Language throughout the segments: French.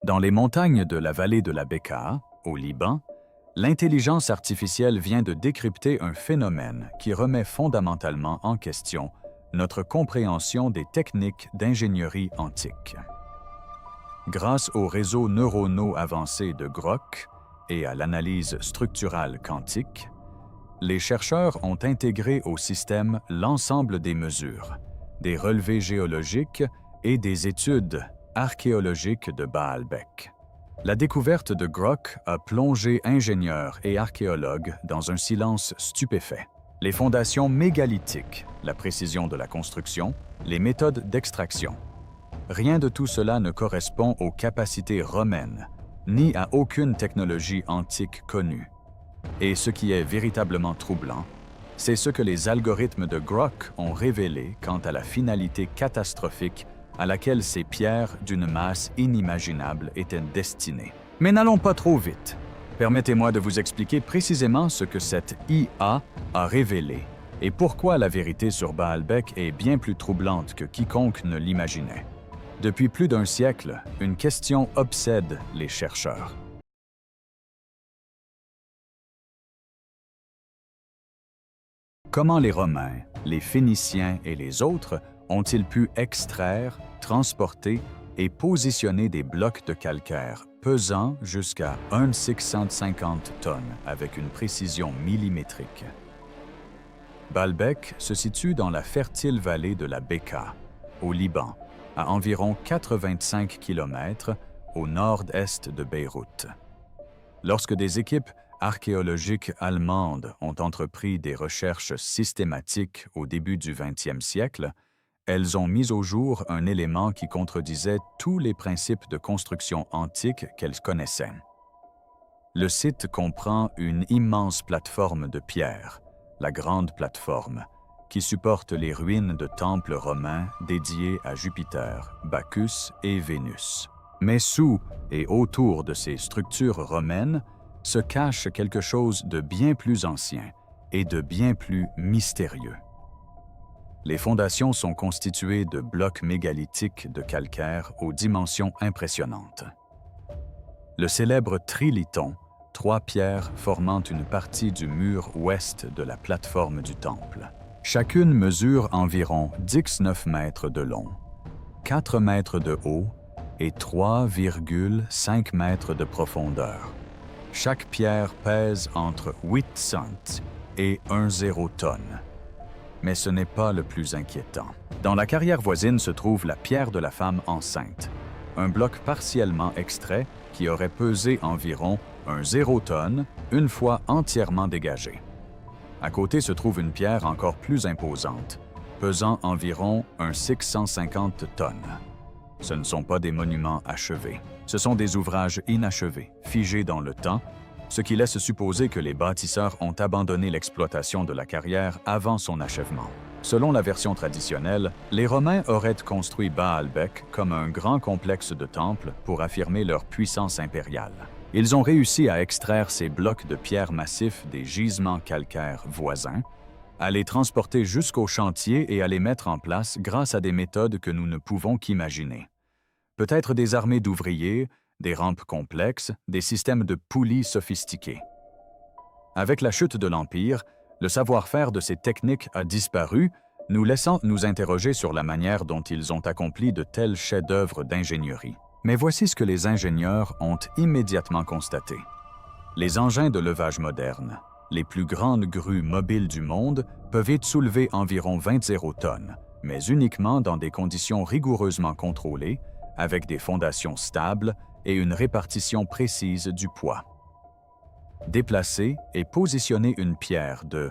Dans les montagnes de la vallée de la Bekaa, au Liban, l'intelligence artificielle vient de décrypter un phénomène qui remet fondamentalement en question notre compréhension des techniques d'ingénierie antique. Grâce aux réseaux neuronaux avancés de Grok et à l'analyse structurale quantique, les chercheurs ont intégré au système l'ensemble des mesures, des relevés géologiques et des études archéologiques de Baalbek. La découverte de Grok a plongé ingénieurs et archéologues dans un silence stupéfait. Les fondations mégalithiques, la précision de la construction, les méthodes d'extraction. Rien de tout cela ne correspond aux capacités romaines, ni à aucune technologie antique connue. Et ce qui est véritablement troublant, c'est ce que les algorithmes de Grok ont révélé quant à la finalité catastrophique à laquelle ces pierres d'une masse inimaginable étaient destinées. Mais n'allons pas trop vite. Permettez-moi de vous expliquer précisément ce que cette IA a révélé et pourquoi la vérité sur Baalbek est bien plus troublante que quiconque ne l'imaginait. Depuis plus d'un siècle, une question obsède les chercheurs. Comment les Romains, les Phéniciens et les autres ont-ils pu extraire, transporter et positionner des blocs de calcaire pesant jusqu'à 650 tonnes avec une précision millimétrique? Baalbek se situe dans la fertile vallée de la Bekaa, au Liban, à environ 85 km au nord-est de Beyrouth. Lorsque des équipes archéologiques allemandes ont entrepris des recherches systématiques au début du XXe siècle, elles ont mis au jour un élément qui contredisait tous les principes de construction antique qu'elles connaissaient. Le site comprend une immense plateforme de pierre, la Grande Plateforme, qui supporte les ruines de temples romains dédiés à Jupiter, Bacchus et Vénus. Mais sous et autour de ces structures romaines se cache quelque chose de bien plus ancien et de bien plus mystérieux. Les fondations sont constituées de blocs mégalithiques de calcaire aux dimensions impressionnantes. Le célèbre trilithon, 3 pierres formant une partie du mur ouest de la plateforme du temple. Chacune mesure environ 19 mètres de long, 4 mètres de haut et 3,5 mètres de profondeur. Chaque pierre pèse entre 800 et 1,0 tonnes. Mais ce n'est pas le plus inquiétant. Dans la carrière voisine se trouve la pierre de la femme enceinte, un bloc partiellement extrait qui aurait pesé environ 1,0 tonne une fois entièrement dégagé. À côté se trouve une pierre encore plus imposante, pesant environ 650 tonnes. Ce ne sont pas des monuments achevés. Ce sont des ouvrages inachevés, figés dans le temps, ce qui laisse supposer que les bâtisseurs ont abandonné l'exploitation de la carrière avant son achèvement. Selon la version traditionnelle, les Romains auraient construit Baalbek comme un grand complexe de temples pour affirmer leur puissance impériale. Ils ont réussi à extraire ces blocs de pierre massifs des gisements calcaires voisins, à les transporter jusqu'au chantier et à les mettre en place grâce à des méthodes que nous ne pouvons qu'imaginer. Peut-être des armées d'ouvriers, des rampes complexes, des systèmes de poulies sophistiqués. Avec la chute de l'Empire, le savoir-faire de ces techniques a disparu, nous laissant nous interroger sur la manière dont ils ont accompli de tels chefs-d'œuvre d'ingénierie. Mais voici ce que les ingénieurs ont immédiatement constaté. Les engins de levage modernes, les plus grandes grues mobiles du monde, peuvent soulever environ 20 tonnes, mais uniquement dans des conditions rigoureusement contrôlées, avec des fondations stables et une répartition précise du poids. Déplacer et positionner une pierre de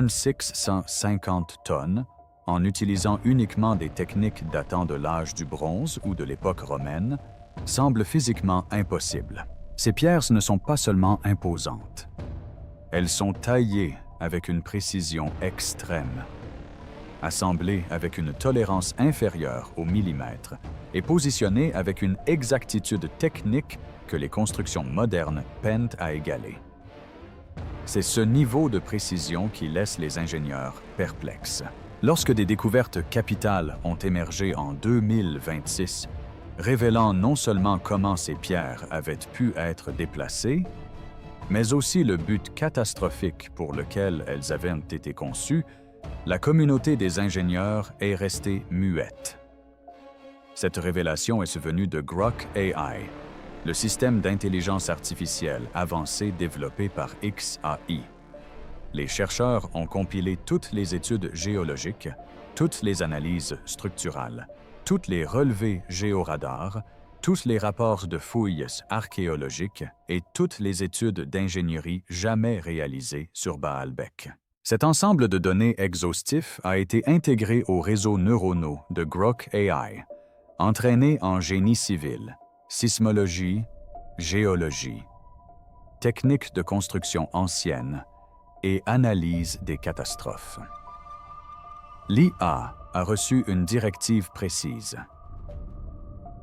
650 tonnes en utilisant uniquement des techniques datant de l'âge du bronze ou de l'époque romaine semble physiquement impossible. Ces pierres ne sont pas seulement imposantes. Elles sont taillées avec une précision extrême, assemblées avec une tolérance inférieure au millimètre et positionnées avec une exactitude technique que les constructions modernes peinent à égaler. C'est ce niveau de précision qui laisse les ingénieurs perplexes. Lorsque des découvertes capitales ont émergé en 2026, révélant non seulement comment ces pierres avaient pu être déplacées, mais aussi le but catastrophique pour lequel elles avaient été conçues, la communauté des ingénieurs est restée muette. Cette révélation est venue de Grok AI, le système d'intelligence artificielle avancée développé par XAI. Les chercheurs ont compilé toutes les études géologiques, toutes les analyses structurales, toutes les relevés géoradars, tous les rapports de fouilles archéologiques et toutes les études d'ingénierie jamais réalisées sur Baalbek. Cet ensemble de données exhaustifs a été intégré aux réseaux neuronaux de Grok AI, entraînés en génie civil, sismologie, géologie, techniques de construction anciennes et analyse des catastrophes. L'IA a reçu une directive précise.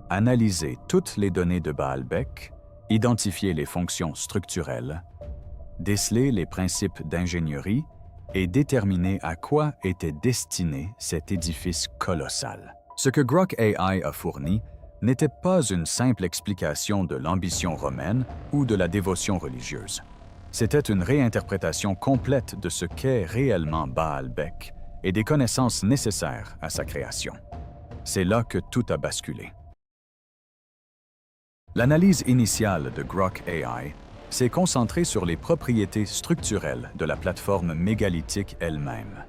Analyser toutes les données de Baalbek, identifier les fonctions structurelles, déceler les principes d'ingénierie et déterminer à quoi était destiné cet édifice colossal. Ce que Grok AI a fourni n'était pas une simple explication de l'ambition romaine ou de la dévotion religieuse. C'était une réinterprétation complète de ce qu'est réellement Baalbek et des connaissances nécessaires à sa création. C'est là que tout a basculé. L'analyse initiale de Grok AI s'est concentrée sur les propriétés structurelles de la plateforme mégalithique elle-même.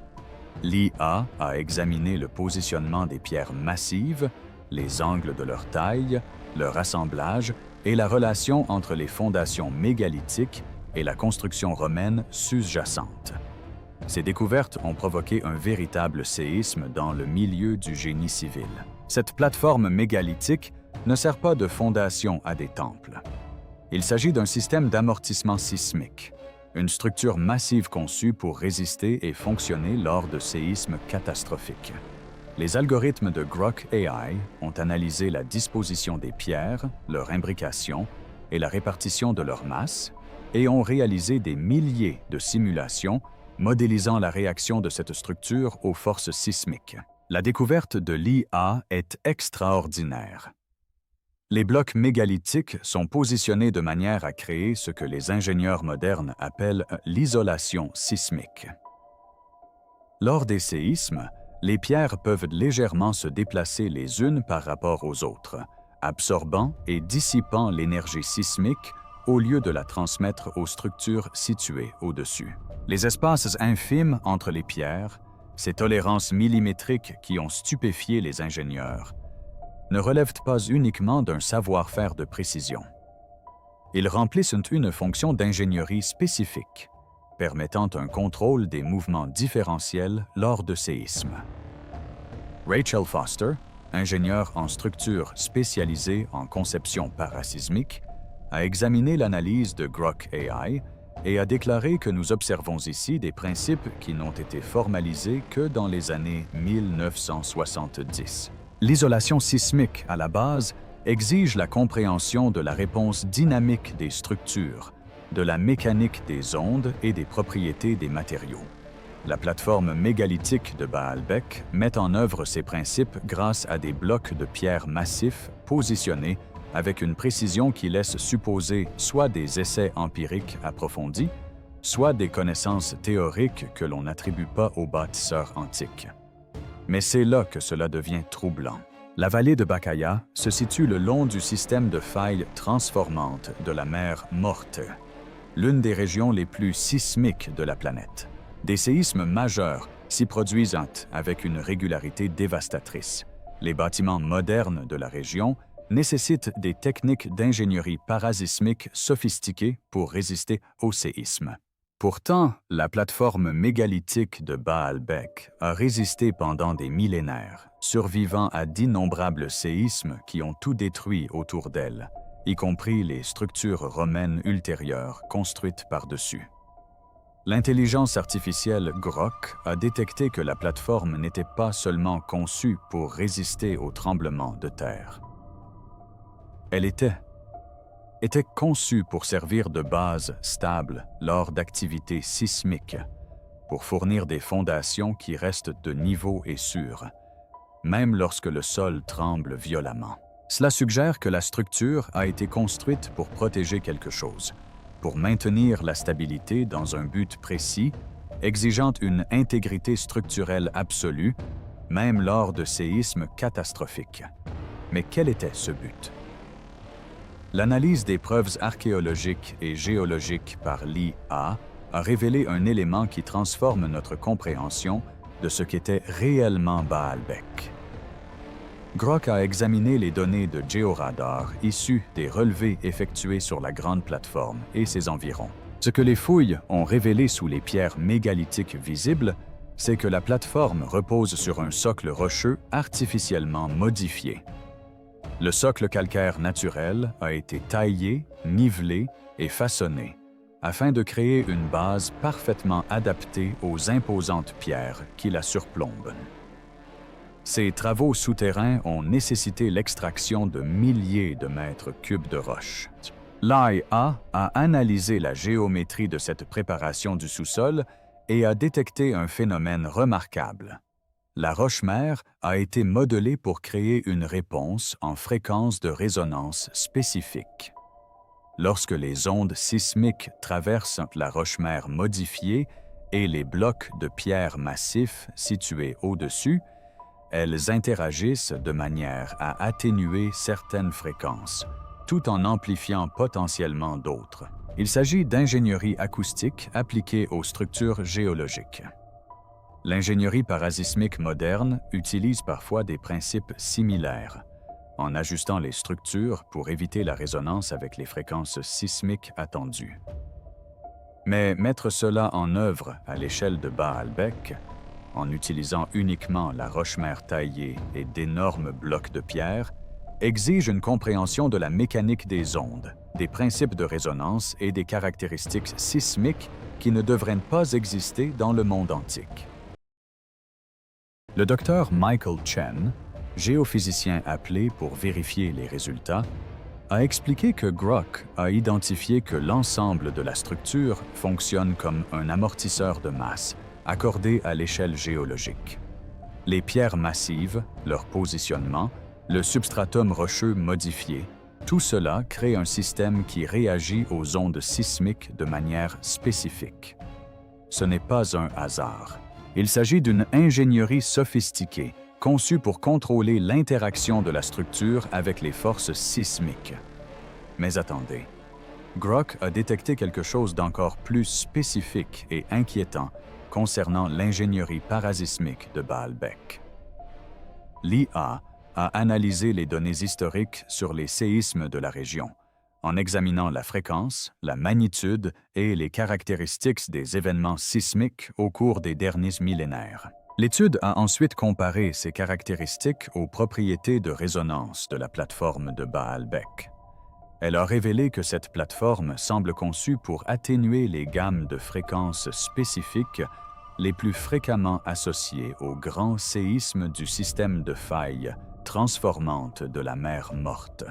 L'IA a examiné le positionnement des pierres massives, les angles de leur taille, leur assemblage et la relation entre les fondations mégalithiques et la construction romaine sous-jacente. Ces découvertes ont provoqué un véritable séisme dans le milieu du génie civil. Cette plateforme mégalithique ne sert pas de fondation à des temples. Il s'agit d'un système d'amortissement sismique, une structure massive conçue pour résister et fonctionner lors de séismes catastrophiques. Les algorithmes de Grok AI ont analysé la disposition des pierres, leur imbrication et la répartition de leur masse, et ont réalisé des milliers de simulations modélisant la réaction de cette structure aux forces sismiques. La découverte de l'IA est extraordinaire. Les blocs mégalithiques sont positionnés de manière à créer ce que les ingénieurs modernes appellent l'isolation sismique. Lors des séismes, les pierres peuvent légèrement se déplacer les unes par rapport aux autres, absorbant et dissipant l'énergie sismique au lieu de la transmettre aux structures situées au-dessus. Les espaces infimes entre les pierres, ces tolérances millimétriques qui ont stupéfié les ingénieurs, ne relèvent pas uniquement d'un savoir-faire de précision. Ils remplissent une fonction d'ingénierie spécifique, permettant un contrôle des mouvements différentiels lors de séismes. Rachel Foster, ingénieure en structure spécialisée en conception parasismique, a examiné l'analyse de Grok AI et a déclaré que nous observons ici des principes qui n'ont été formalisés que dans les années 1970. L'isolation sismique, à la base, exige la compréhension de la réponse dynamique des structures, de la mécanique des ondes et des propriétés des matériaux. La plateforme mégalithique de Baalbek met en œuvre ces principes grâce à des blocs de pierre massifs positionnés avec une précision qui laisse supposer soit des essais empiriques approfondis, soit des connaissances théoriques que l'on n'attribue pas aux bâtisseurs antiques. Mais c'est là que cela devient troublant. La vallée de Bakaya se situe le long du système de failles transformantes de la mer Morte, l'une des régions les plus sismiques de la planète. Des séismes majeurs s'y produisent avec une régularité dévastatrice. Les bâtiments modernes de la région nécessitent des techniques d'ingénierie parasismique sophistiquées pour résister aux séismes. Pourtant, la plateforme mégalithique de Baalbek a résisté pendant des millénaires, survivant à d'innombrables séismes qui ont tout détruit autour d'elle, y compris les structures romaines ultérieures construites par-dessus. L'intelligence artificielle Grok a détecté que la plateforme n'était pas seulement conçue pour résister aux tremblements de terre. Elle était conçue pour servir de base stable lors d'activités sismiques, pour fournir des fondations qui restent de niveau et sûres, même lorsque le sol tremble violemment. Cela suggère que la structure a été construite pour protéger quelque chose, pour maintenir la stabilité dans un but précis, exigeant une intégrité structurelle absolue, même lors de séismes catastrophiques. Mais quel était ce but? L'analyse des preuves archéologiques et géologiques par l'IA a révélé un élément qui transforme notre compréhension de ce qu'était réellement Baalbek. Grok a examiné les données de Georadar issues des relevés effectués sur la grande plateforme et ses environs. Ce que les fouilles ont révélé sous les pierres mégalithiques visibles, c'est que la plateforme repose sur un socle rocheux artificiellement modifié. Le socle calcaire naturel a été taillé, nivelé et façonné afin de créer une base parfaitement adaptée aux imposantes pierres qui la surplombent. Ces travaux souterrains ont nécessité l'extraction de milliers de mètres cubes de roches. L'IA a analysé la géométrie de cette préparation du sous-sol et a détecté un phénomène remarquable. La roche-mère a été modelée pour créer une réponse en fréquence de résonance spécifique. Lorsque les ondes sismiques traversent la roche-mère modifiée et les blocs de pierre massifs situés au-dessus, elles interagissent de manière à atténuer certaines fréquences, tout en amplifiant potentiellement d'autres. Il s'agit d'ingénierie acoustique appliquée aux structures géologiques. L'ingénierie parasismique moderne utilise parfois des principes similaires, en ajustant les structures pour éviter la résonance avec les fréquences sismiques attendues. Mais mettre cela en œuvre à l'échelle de Baalbek, en utilisant uniquement la roche-mère taillée et d'énormes blocs de pierre, exige une compréhension de la mécanique des ondes, des principes de résonance et des caractéristiques sismiques qui ne devraient pas exister dans le monde antique. Le docteur Michael Chen, géophysicien appelé pour vérifier les résultats, a expliqué que Grok a identifié que l'ensemble de la structure fonctionne comme un amortisseur de masse accordé à l'échelle géologique. Les pierres massives, leur positionnement, le substratum rocheux modifié, tout cela crée un système qui réagit aux ondes sismiques de manière spécifique. Ce n'est pas un hasard. Il s'agit d'une ingénierie sophistiquée, conçue pour contrôler l'interaction de la structure avec les forces sismiques. Mais attendez, Grok a détecté quelque chose d'encore plus spécifique et inquiétant concernant l'ingénierie parasismique de Baalbek. L'IA a analysé les données historiques sur les séismes de la région, en examinant la fréquence, la magnitude et les caractéristiques des événements sismiques au cours des derniers millénaires. L'étude a ensuite comparé ces caractéristiques aux propriétés de résonance de la plateforme de Baalbek. Elle a révélé que cette plateforme semble conçue pour atténuer les gammes de fréquences spécifiques les plus fréquemment associées aux grands séismes du système de failles transformantes de la mer Morte.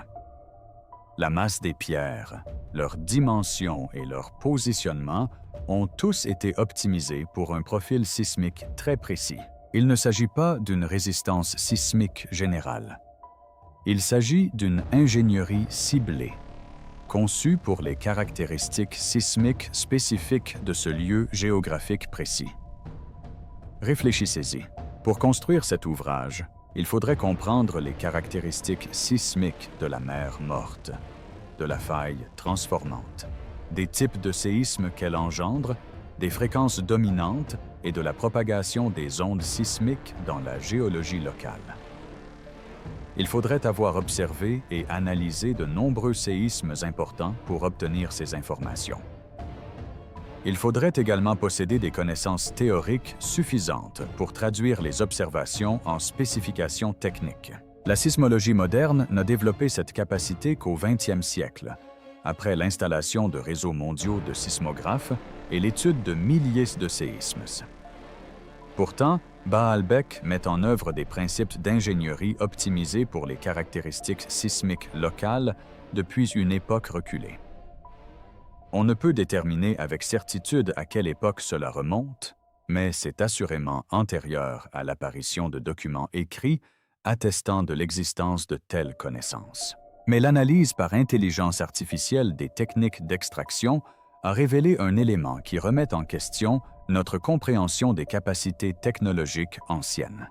La masse des pierres, leur dimension et leur positionnement ont tous été optimisés pour un profil sismique très précis. Il ne s'agit pas d'une résistance sismique générale. Il s'agit d'une ingénierie ciblée, conçue pour les caractéristiques sismiques spécifiques de ce lieu géographique précis. Réfléchissez-y. Pour construire cet ouvrage, il faudrait comprendre les caractéristiques sismiques de la mer Morte, de la faille transformante, des types de séismes qu'elle engendre, des fréquences dominantes et de la propagation des ondes sismiques dans la géologie locale. Il faudrait avoir observé et analysé de nombreux séismes importants pour obtenir ces informations. Il faudrait également posséder des connaissances théoriques suffisantes pour traduire les observations en spécifications techniques. La sismologie moderne n'a développé cette capacité qu'au 20e siècle, après l'installation de réseaux mondiaux de sismographes et l'étude de milliers de séismes. Pourtant, Baalbek met en œuvre des principes d'ingénierie optimisés pour les caractéristiques sismiques locales depuis une époque reculée. On ne peut déterminer avec certitude à quelle époque cela remonte, mais c'est assurément antérieur à l'apparition de documents écrits attestant de l'existence de telles connaissances. Mais l'analyse par intelligence artificielle des techniques d'extraction a révélé un élément qui remet en question notre compréhension des capacités technologiques anciennes.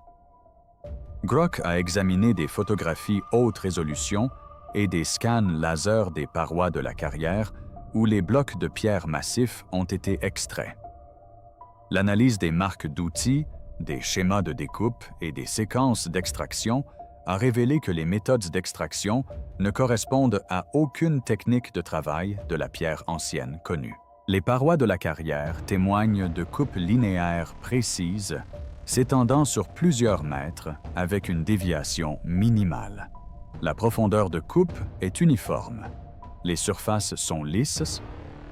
Grok a examiné des photographies haute résolution et des scans laser des parois de la carrière où les blocs de pierre massifs ont été extraits. L'analyse des marques d'outils, des schémas de découpe et des séquences d'extraction a révélé que les méthodes d'extraction ne correspondent à aucune technique de travail de la pierre ancienne connue. Les parois de la carrière témoignent de coupes linéaires précises, s'étendant sur plusieurs mètres avec une déviation minimale. La profondeur de coupe est uniforme. Les surfaces sont lisses,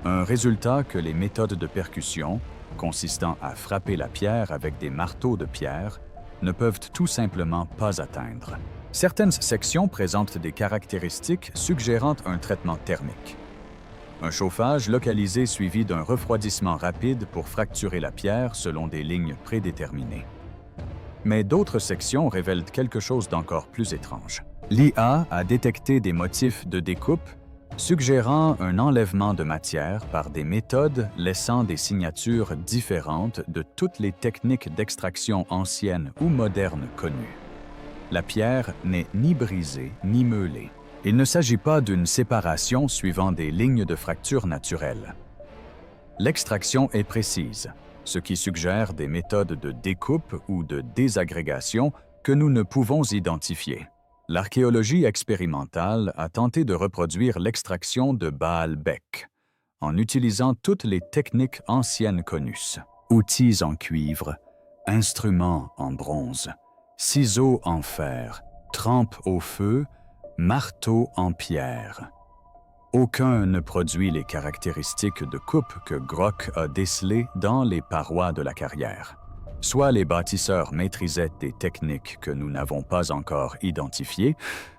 un résultat que les méthodes de percussion, consistant à frapper la pierre avec des marteaux de pierre, ne peuvent tout simplement pas atteindre. Certaines sections présentent des caractéristiques suggérant un traitement thermique. Un chauffage localisé suivi d'un refroidissement rapide pour fracturer la pierre selon des lignes prédéterminées. Mais d'autres sections révèlent quelque chose d'encore plus étrange. L'IA a détecté des motifs de découpe suggérant un enlèvement de matière par des méthodes laissant des signatures différentes de toutes les techniques d'extraction anciennes ou modernes connues. La pierre n'est ni brisée ni meulée. Il ne s'agit pas d'une séparation suivant des lignes de fracture naturelles. L'extraction est précise, ce qui suggère des méthodes de découpe ou de désagrégation que nous ne pouvons identifier. L'archéologie expérimentale a tenté de reproduire l'extraction de Baalbek en utilisant toutes les techniques anciennes connues. Outils en cuivre, instruments en bronze, ciseaux en fer, trempe au feu, marteau en pierre. Aucun ne produit les caractéristiques de coupe que Grok a décelées dans les parois de la carrière. Soit les bâtisseurs maîtrisaient des techniques que nous n'avons pas encore identifiées,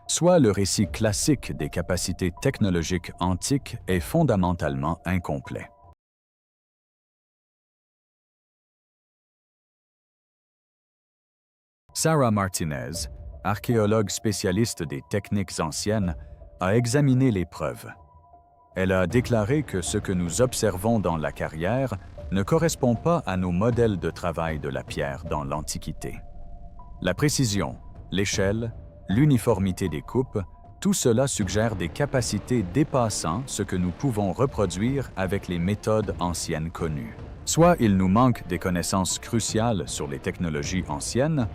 soit le récit classique des capacités technologiques antiques est fondamentalement incomplet. Sarah Martinez, archéologue spécialiste des techniques anciennes, a examiné les preuves. Elle a déclaré que ce que nous observons dans la carrière ne correspond pas à nos modèles de travail de la pierre dans l'Antiquité. La précision, l'échelle, l'uniformité des coupes, tout cela suggère des capacités dépassant ce que nous pouvons reproduire avec les méthodes anciennes connues. Soit il nous manque des connaissances cruciales sur les technologies anciennes,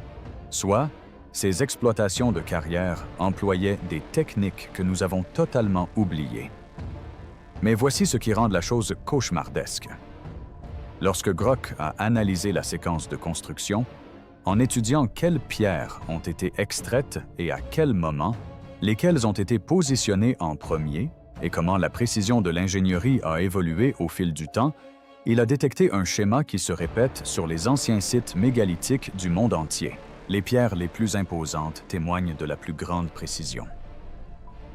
soit ces exploitations de carrière employaient des techniques que nous avons totalement oubliées. Mais voici ce qui rend la chose cauchemardesque. Lorsque Grok a analysé la séquence de construction, en étudiant quelles pierres ont été extraites et à quel moment, lesquelles ont été positionnées en premier et comment la précision de l'ingénierie a évolué au fil du temps, il a détecté un schéma qui se répète sur les anciens sites mégalithiques du monde entier. Les pierres les plus imposantes témoignent de la plus grande précision.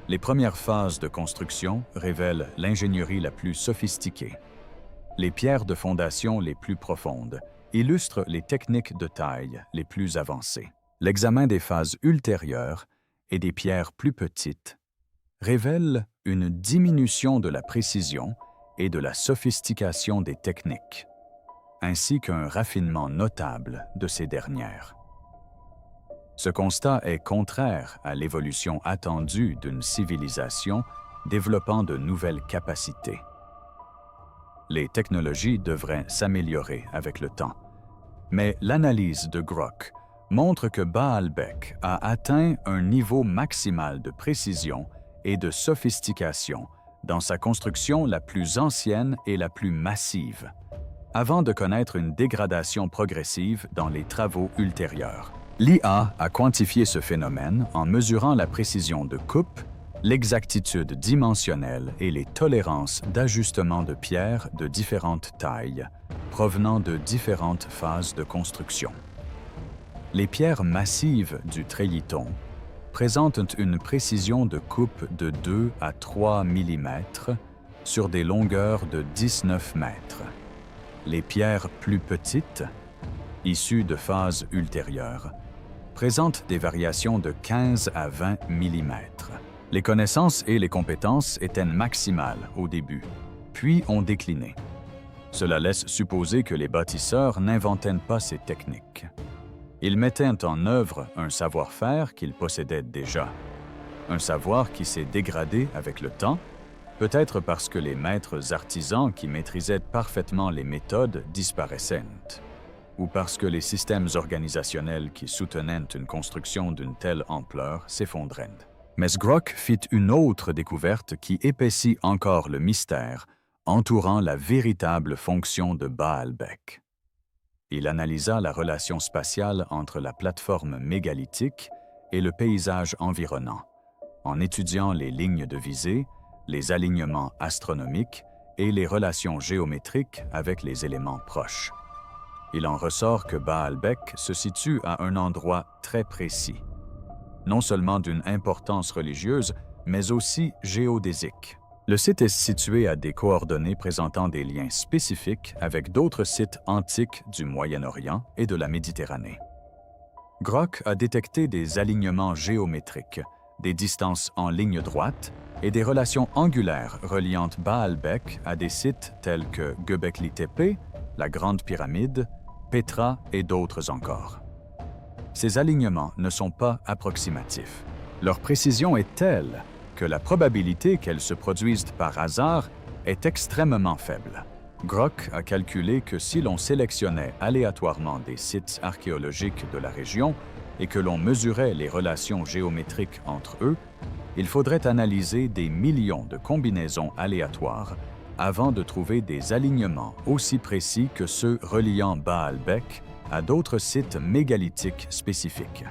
Les premières phases de construction révèlent l'ingénierie la plus sophistiquée. Les pierres de fondation les plus profondes illustrent les techniques de taille les plus avancées. L'examen des phases ultérieures et des pierres plus petites révèle une diminution de la précision et de la sophistication des techniques, ainsi qu'un raffinement notable de ces dernières. Ce constat est contraire à l'évolution attendue d'une civilisation développant de nouvelles capacités. Les technologies devraient s'améliorer avec le temps, mais l'analyse de Grok montre que Baalbek a atteint un niveau maximal de précision et de sophistication dans sa construction la plus ancienne et la plus massive, avant de connaître une dégradation progressive dans les travaux ultérieurs. L'IA a quantifié ce phénomène en mesurant la précision de coupe, l'exactitude dimensionnelle et les tolérances d'ajustement de pierres de différentes tailles, provenant de différentes phases de construction. Les pierres massives du treilliton présentent une précision de coupe de 2 à 3 mm sur des longueurs de 19 mètres. Les pierres plus petites, issues de phases ultérieures, présentent des variations de 15 à 20 mm. Les connaissances et les compétences étaient maximales au début, puis ont décliné. Cela laisse supposer que les bâtisseurs n'inventaient pas ces techniques. Ils mettaient en œuvre un savoir-faire qu'ils possédaient déjà, un savoir qui s'est dégradé avec le temps, peut-être parce que les maîtres artisans qui maîtrisaient parfaitement les méthodes disparaissaient, ou parce que les systèmes organisationnels qui soutenaient une construction d'une telle ampleur s'effondraient. Mais Grock fit une autre découverte qui épaissit encore le mystère entourant la véritable fonction de Baalbek. Il analysa la relation spatiale entre la plateforme mégalithique et le paysage environnant, en étudiant les lignes de visée, les alignements astronomiques et les relations géométriques avec les éléments proches. Il en ressort que Baalbek se situe à un endroit très précis, non seulement d'une importance religieuse, mais aussi géodésique. Le site est situé à des coordonnées présentant des liens spécifiques avec d'autres sites antiques du Moyen-Orient et de la Méditerranée. Grock a détecté des alignements géométriques, des distances en ligne droite et des relations angulaires reliant Baalbek à des sites tels que Göbekli Tepe, la Grande Pyramide, Petra et d'autres encore. Ces alignements ne sont pas approximatifs. Leur précision est telle que la probabilité qu'elles se produisent par hasard est extrêmement faible. Grock a calculé que si l'on sélectionnait aléatoirement des sites archéologiques de la région et que l'on mesurait les relations géométriques entre eux, il faudrait analyser des millions de combinaisons aléatoires avant de trouver des alignements aussi précis que ceux reliant Baalbek à d'autres sites mégalithiques spécifiques.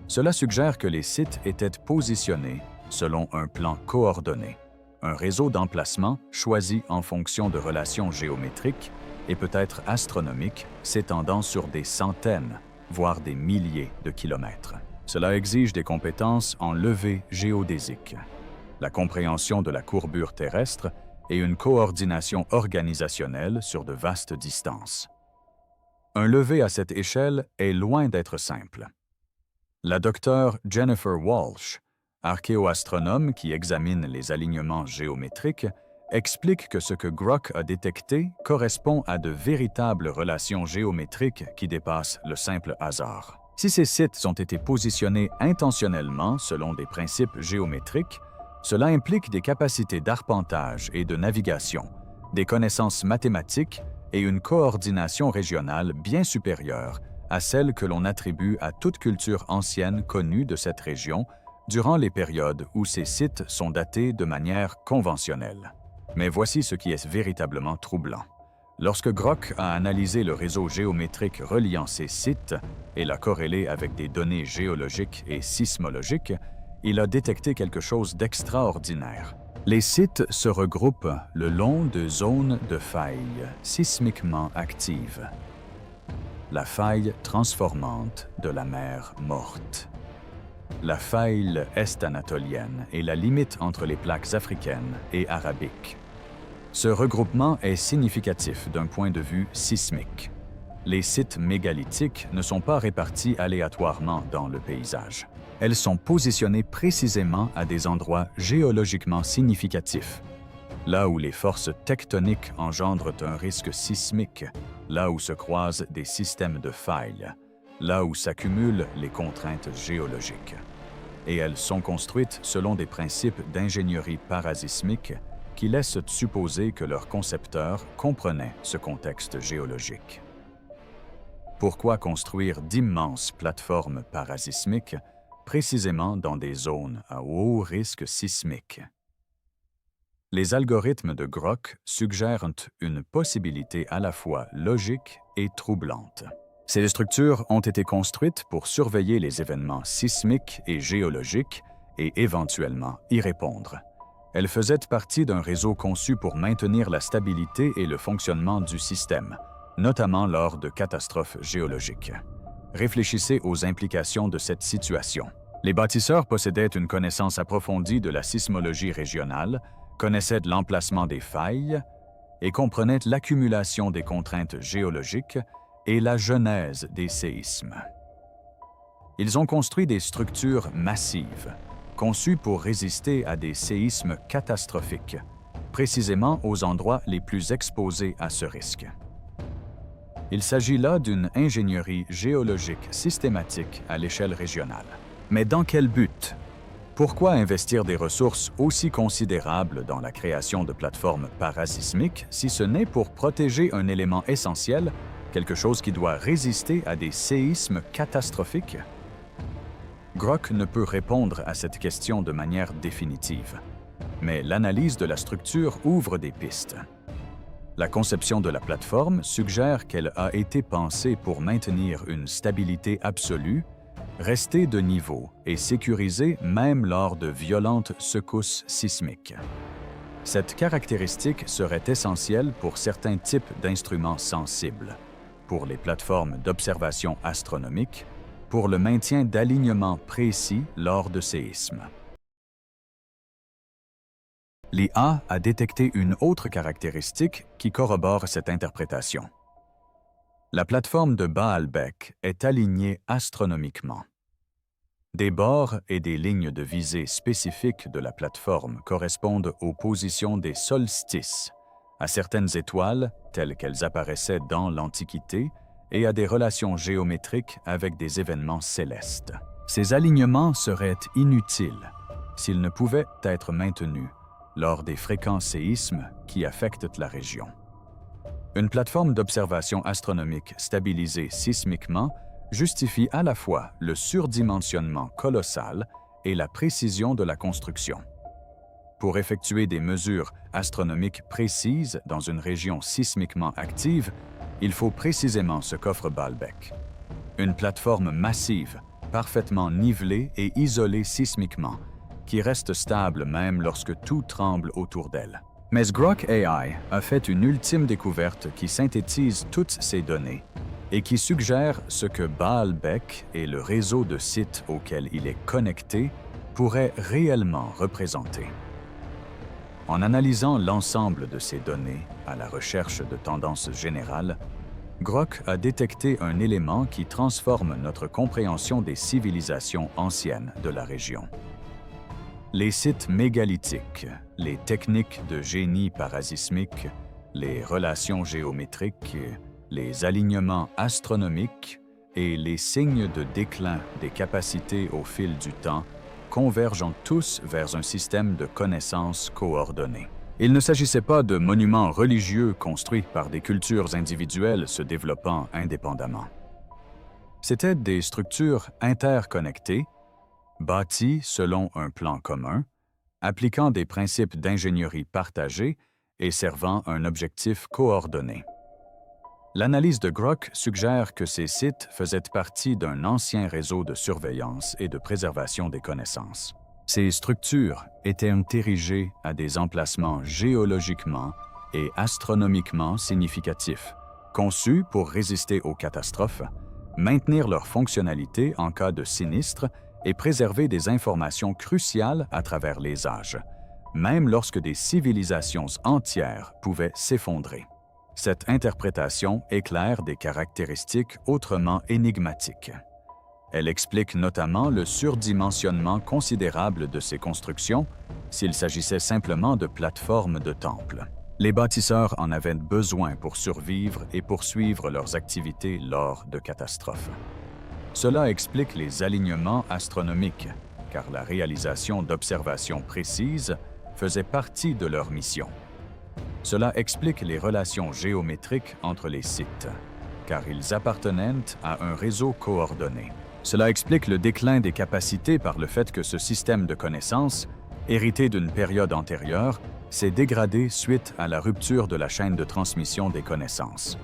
Cela suggère que les sites étaient positionnés selon un plan coordonné, un réseau d'emplacements choisi en fonction de relations géométriques et peut-être astronomiques s'étendant sur des centaines, voire des milliers de kilomètres. Cela exige des compétences en levée géodésique, la compréhension de la courbure terrestre et une coordination organisationnelle sur de vastes distances. Un levé à cette échelle est loin d'être simple. La docteure Jennifer Walsh, archéoastronome qui examine les alignements géométriques, explique que ce que Grock a détecté correspond à de véritables relations géométriques qui dépassent le simple hasard. Si ces sites ont été positionnés intentionnellement selon des principes géométriques, cela implique des capacités d'arpentage et de navigation, des connaissances mathématiques et une coordination régionale bien supérieure à celle que l'on attribue à toute culture ancienne connue de cette région durant les périodes où ces sites sont datés de manière conventionnelle. Mais voici ce qui est véritablement troublant. Lorsque Grock a analysé le réseau géométrique reliant ces sites et l'a corrélé avec des données géologiques et sismologiques, il a détecté quelque chose d'extraordinaire. Les sites se regroupent le long de zones de failles sismiquement actives. La faille transformante de la mer Morte. La faille est-anatolienne est la limite entre les plaques africaines et arabiques. Ce regroupement est significatif d'un point de vue sismique. Les sites mégalithiques ne sont pas répartis aléatoirement dans le paysage. Elles sont positionnées précisément à des endroits géologiquement significatifs, là où les forces tectoniques engendrent un risque sismique, là où se croisent des systèmes de failles, là où s'accumulent les contraintes géologiques. Et elles sont construites selon des principes d'ingénierie parasismique qui laissent supposer que leurs concepteurs comprenaient ce contexte géologique. Pourquoi construire d'immenses plateformes parasismiques précisément dans des zones à haut risque sismique? Les algorithmes de Grock suggèrent une possibilité à la fois logique et troublante. Ces structures ont été construites pour surveiller les événements sismiques et géologiques et éventuellement y répondre. Elles faisaient partie d'un réseau conçu pour maintenir la stabilité et le fonctionnement du système, notamment lors de catastrophes géologiques. Réfléchissez aux implications de cette situation. Les bâtisseurs possédaient une connaissance approfondie de la sismologie régionale, connaissaient l'emplacement des failles et comprenaient l'accumulation des contraintes géologiques et la genèse des séismes. Ils ont construit des structures massives, conçues pour résister à des séismes catastrophiques, précisément aux endroits les plus exposés à ce risque. Il s'agit là d'une ingénierie géologique systématique à l'échelle régionale. Mais dans quel but? Pourquoi investir des ressources aussi considérables dans la création de plateformes parasismiques si ce n'est pour protéger un élément essentiel, quelque chose qui doit résister à des séismes catastrophiques? Grok ne peut répondre à cette question de manière définitive, mais l'analyse de la structure ouvre des pistes. La conception de la plateforme suggère qu'elle a été pensée pour maintenir une stabilité absolue, rester de niveau et sécurisée même lors de violentes secousses sismiques. Cette caractéristique serait essentielle pour certains types d'instruments sensibles, pour les plateformes d'observation astronomique, pour le maintien d'alignements précis lors de séismes. L'IA a détecté une autre caractéristique qui corrobore cette interprétation. La plateforme de Baalbek est alignée astronomiquement. Des bords et des lignes de visée spécifiques de la plateforme correspondent aux positions des solstices, à certaines étoiles telles qu'elles apparaissaient dans l'Antiquité et à des relations géométriques avec des événements célestes. Ces alignements seraient inutiles s'ils ne pouvaient être maintenus lors des fréquents séismes qui affectent la région. Une plateforme d'observation astronomique stabilisée sismiquement justifie à la fois le surdimensionnement colossal et la précision de la construction. Pour effectuer des mesures astronomiques précises dans une région sismiquement active, il faut précisément ce qu'offre Baalbek. Une plateforme massive, parfaitement nivelée et isolée sismiquement, qui reste stable même lorsque tout tremble autour d'elle. Mais Grok AI a fait une ultime découverte qui synthétise toutes ces données et qui suggère ce que Baalbek et le réseau de sites auxquels il est connecté pourraient réellement représenter. En analysant l'ensemble de ces données à la recherche de tendances générales, Grok a détecté un élément qui transforme notre compréhension des civilisations anciennes de la région. Les sites mégalithiques, les techniques de génie parasismique, les relations géométriques, les alignements astronomiques et les signes de déclin des capacités au fil du temps convergent tous vers un système de connaissances coordonnées. Il ne s'agissait pas de monuments religieux construits par des cultures individuelles se développant indépendamment. C'étaient des structures interconnectées, bâties selon un plan commun, appliquant des principes d'ingénierie partagés et servant un objectif coordonné. L'analyse de Grok suggère que ces sites faisaient partie d'un ancien réseau de surveillance et de préservation des connaissances. Ces structures étaient érigées à des emplacements géologiquement et astronomiquement significatifs, conçus pour résister aux catastrophes, maintenir leur fonctionnalité en cas de sinistre et préserver des informations cruciales à travers les âges, même lorsque des civilisations entières pouvaient s'effondrer. Cette interprétation éclaire des caractéristiques autrement énigmatiques. Elle explique notamment le surdimensionnement considérable de ces constructions s'il s'agissait simplement de plateformes de temples. Les bâtisseurs en avaient besoin pour survivre et poursuivre leurs activités lors de catastrophes. Cela explique les alignements astronomiques, car la réalisation d'observations précises faisait partie de leur mission. Cela explique les relations géométriques entre les sites, car ils appartenaient à un réseau coordonné. Cela explique le déclin des capacités par le fait que ce système de connaissances, hérité d'une période antérieure, s'est dégradé suite à la rupture de la chaîne de transmission des connaissances.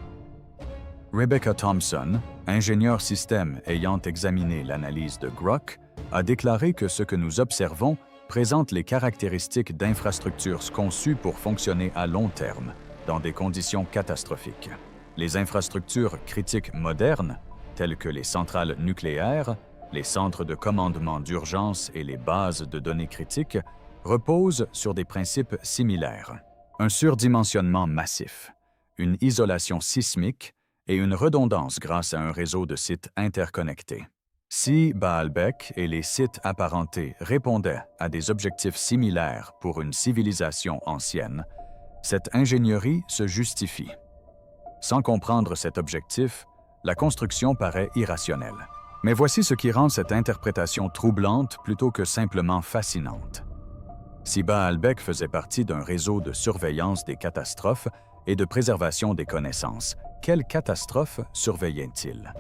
Rebecca Thompson, ingénieure système ayant examiné l'analyse de Grok, a déclaré que ce que nous observons présente les caractéristiques d'infrastructures conçues pour fonctionner à long terme, dans des conditions catastrophiques. Les infrastructures critiques modernes, telles que les centrales nucléaires, les centres de commandement d'urgence et les bases de données critiques, reposent sur des principes similaires. Un surdimensionnement massif, une isolation sismique et une redondance grâce à un réseau de sites interconnectés. Si Baalbek et les sites apparentés répondaient à des objectifs similaires pour une civilisation ancienne, cette ingénierie se justifie. Sans comprendre cet objectif, la construction paraît irrationnelle. Mais voici ce qui rend cette interprétation troublante plutôt que simplement fascinante. Si Baalbek faisait partie d'un réseau de surveillance des catastrophes et de préservation des connaissances, quelles catastrophes surveillait-il?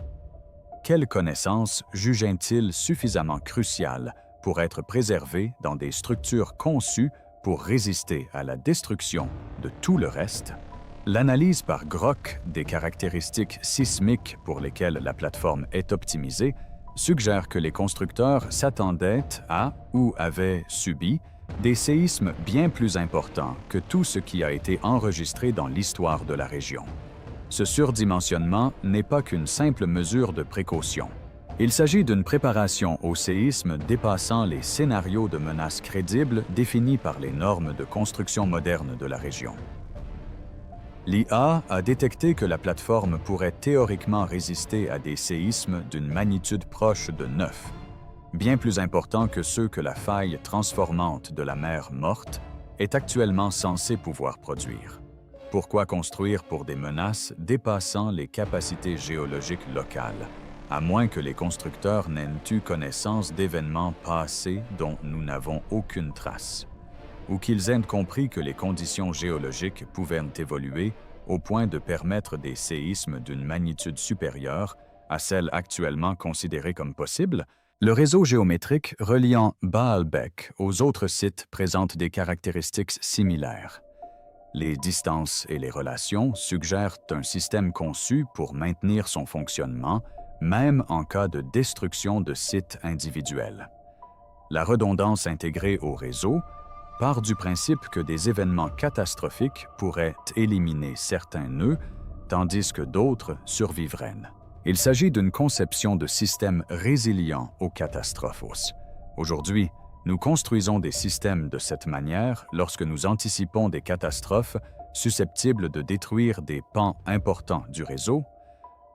Quelles connaissances jugeait-il suffisamment cruciales pour être préservées dans des structures conçues pour résister à la destruction de tout le reste? L'analyse par Grok des caractéristiques sismiques pour lesquelles la plateforme est optimisée suggère que les constructeurs s'attendaient à ou avaient subi des séismes bien plus importants que tout ce qui a été enregistré dans l'histoire de la région. Ce surdimensionnement n'est pas qu'une simple mesure de précaution. Il s'agit d'une préparation au séisme dépassant les scénarios de menaces crédibles définis par les normes de construction moderne de la région. L'IA a détecté que la plateforme pourrait théoriquement résister à des séismes d'une magnitude proche de 9, bien plus importants que ceux que la faille transformante de la mer Morte est actuellement censée pouvoir produire. Pourquoi construire pour des menaces dépassant les capacités géologiques locales, à moins que les constructeurs n'aient eu connaissance d'événements passés dont nous n'avons aucune trace, ou qu'ils aient compris que les conditions géologiques pouvaient évoluer au point de permettre des séismes d'une magnitude supérieure à celle actuellement considérée comme possible? Le réseau géométrique reliant Baalbek aux autres sites présente des caractéristiques similaires. Les distances et les relations suggèrent un système conçu pour maintenir son fonctionnement, même en cas de destruction de sites individuels. La redondance intégrée au réseau part du principe que des événements catastrophiques pourraient éliminer certains nœuds, tandis que d'autres survivraient. Il s'agit d'une conception de système résilient aux catastrophes. Aujourd'hui, nous construisons des systèmes de cette manière lorsque nous anticipons des catastrophes susceptibles de détruire des pans importants du réseau,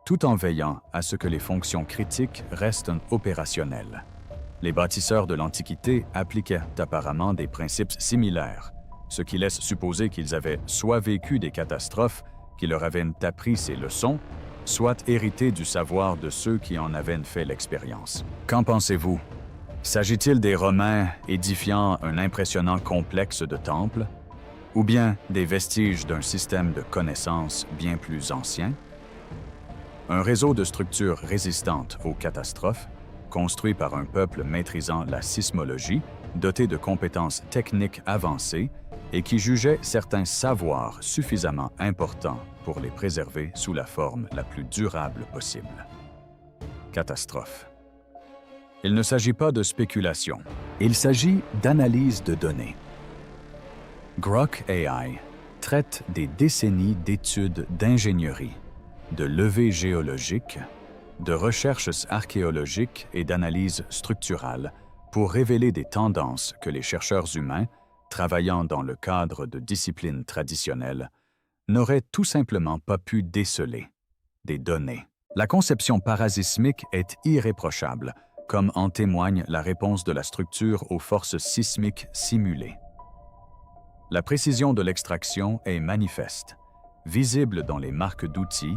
tout en veillant à ce que les fonctions critiques restent opérationnelles. Les bâtisseurs de l'Antiquité appliquaient apparemment des principes similaires, ce qui laisse supposer qu'ils avaient soit vécu des catastrophes qui leur avaient appris ces leçons, soit hérité du savoir de ceux qui en avaient fait l'expérience. Qu'en pensez-vous? S'agit-il des Romains édifiant un impressionnant complexe de temples, ou bien des vestiges d'un système de connaissances bien plus ancien? Un réseau de structures résistantes aux catastrophes, construit par un peuple maîtrisant la sismologie, doté de compétences techniques avancées et qui jugeait certains savoirs suffisamment importants pour les préserver sous la forme la plus durable possible. Catastrophe. Il ne s'agit pas de spéculation, il s'agit d'analyse de données. Grok AI traite des décennies d'études d'ingénierie, de levées géologiques, de recherches archéologiques et d'analyses structurales pour révéler des tendances que les chercheurs humains, travaillant dans le cadre de disciplines traditionnelles, n'auraient tout simplement pas pu déceler. Des données. La conception parasismique est irréprochable, comme en témoigne la réponse de la structure aux forces sismiques simulées. La précision de l'extraction est manifeste, visible dans les marques d'outils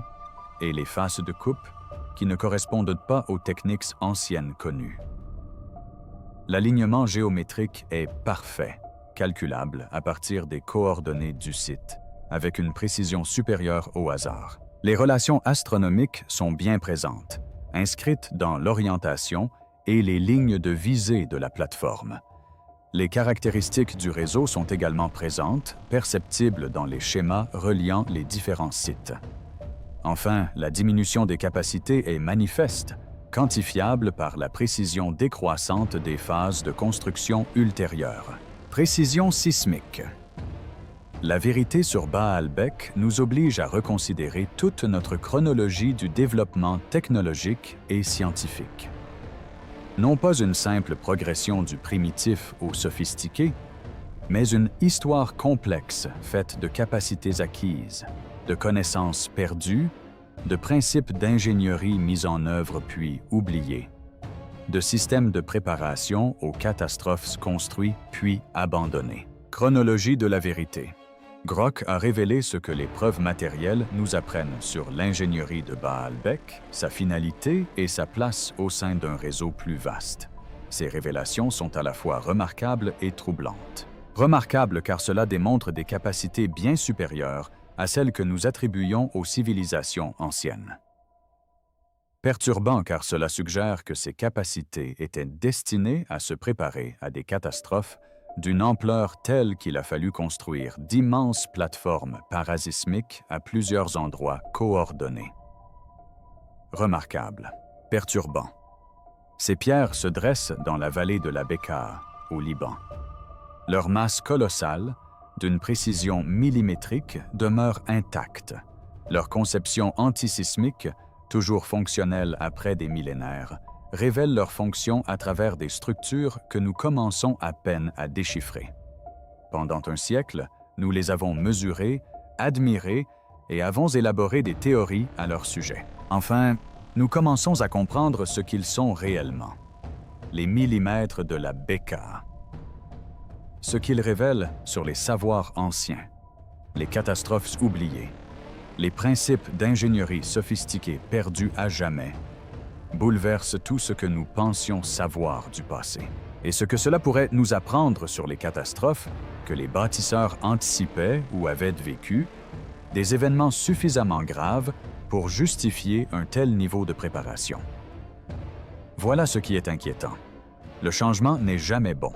et les faces de coupe qui ne correspondent pas aux techniques anciennes connues. L'alignement géométrique est parfait, calculable à partir des coordonnées du site, avec une précision supérieure au hasard. Les relations astronomiques sont bien présentes, inscrites dans l'orientation et les lignes de visée de la plateforme. Les caractéristiques du réseau sont également présentes, perceptibles dans les schémas reliant les différents sites. Enfin, la diminution des capacités est manifeste, quantifiable par la précision décroissante des phases de construction ultérieures. Précision sismique. La vérité sur Baalbek nous oblige à reconsidérer toute notre chronologie du développement technologique et scientifique. Non pas une simple progression du primitif au sophistiqué, mais une histoire complexe faite de capacités acquises, de connaissances perdues, de principes d'ingénierie mis en œuvre puis oubliés, de systèmes de préparation aux catastrophes construits puis abandonnés. Chronologie de la vérité. Grok a révélé ce que les preuves matérielles nous apprennent sur l'ingénierie de Baalbek, sa finalité et sa place au sein d'un réseau plus vaste. Ces révélations sont à la fois remarquables et troublantes. Remarquables car cela démontre des capacités bien supérieures à celles que nous attribuions aux civilisations anciennes. Perturbant car cela suggère que ces capacités étaient destinées à se préparer à des catastrophes d'une ampleur telle qu'il a fallu construire d'immenses plateformes parasismiques à plusieurs endroits coordonnés. Remarquable, perturbant. Ces pierres se dressent dans la vallée de la Bekaa, au Liban. Leur masse colossale, d'une précision millimétrique, demeure intacte. Leur conception antisismique, toujours fonctionnelle après des millénaires, révèle leur fonction à travers des structures que nous commençons à peine à déchiffrer. Pendant un siècle, nous les avons mesurées, admirées et avons élaboré des théories à leur sujet. Enfin, nous commençons à comprendre ce qu'ils sont réellement. Les millimètres de la Bekaa. Ce qu'ils révèlent sur les savoirs anciens, les catastrophes oubliées, les principes d'ingénierie sophistiqués perdus à jamais, bouleverse tout ce que nous pensions savoir du passé. Et ce que cela pourrait nous apprendre sur les catastrophes que les bâtisseurs anticipaient ou avaient vécues, des événements suffisamment graves pour justifier un tel niveau de préparation. Voilà ce qui est inquiétant. Le changement n'est jamais bon.